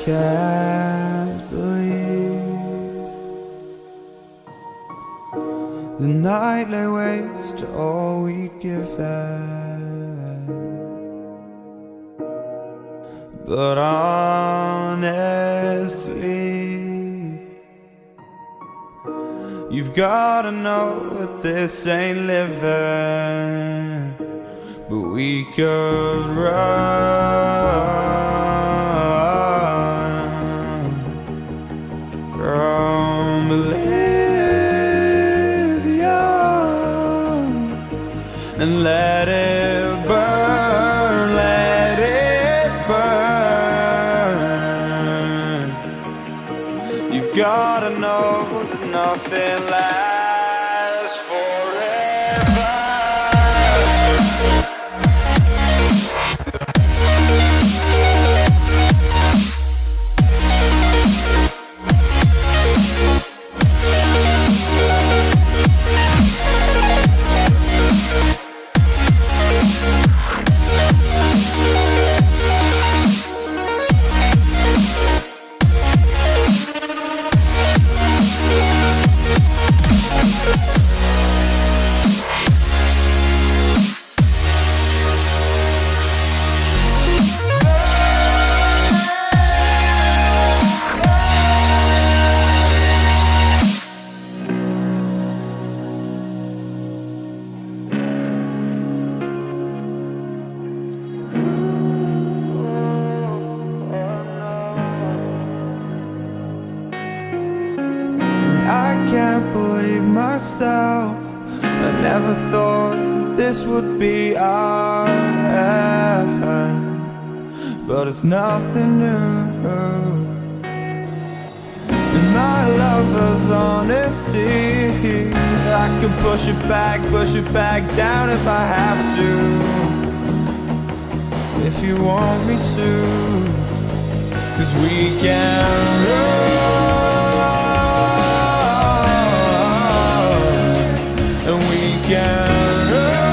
can't believe the night lay waste to all we'd given. But honestly, you've gotta know that this ain't living. But we could run from Elysium and let it burn, let it burn. You've gotta know that nothing lasts forever. I can't believe myself. I never thought that this would be our end, but it's nothing new. And my lover's honesty, I could push it back down if I have to. If you want me to, 'cause we can run. And we can run.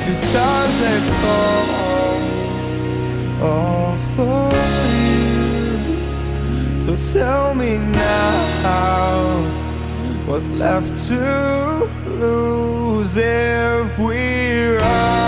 The stars they fall all for you. So tell me now, what's left to lose if we run?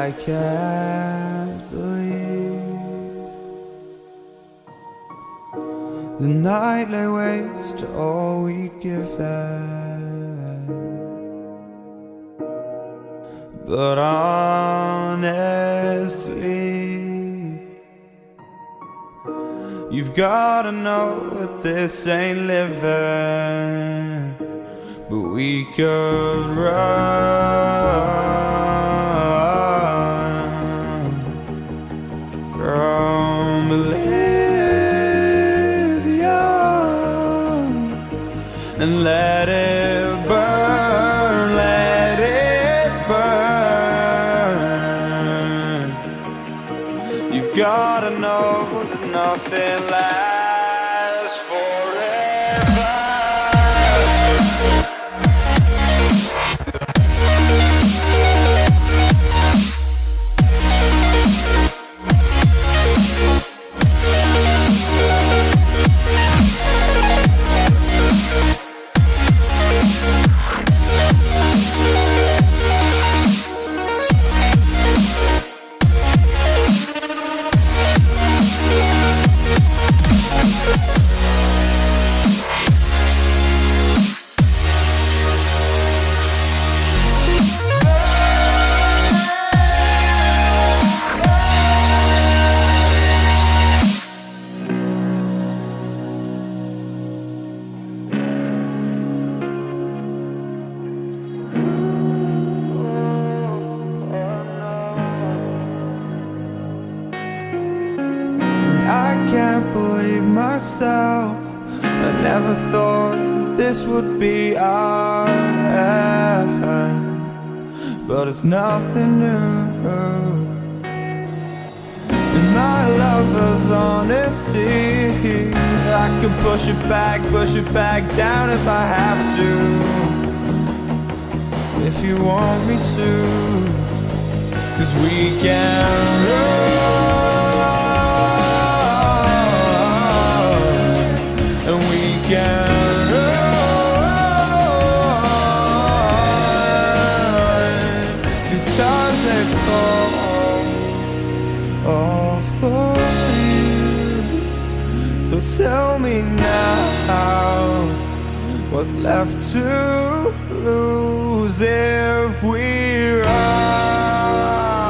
I can't believe the night lay waste to all we'd given. but honestly, you've gotta know that this ain't living, but we could run from Elysium and let it burn, let it burn. You've gotta know that nothing lasts forever. I can't believe myself. I never thought that this would be our end, but it's nothing new. And my lover's honesty, I can push it back down if I have to, if you want me to, 'cause we can run. And we can run. These stars they fall all for you. So tell me now, what's left to lose if we run?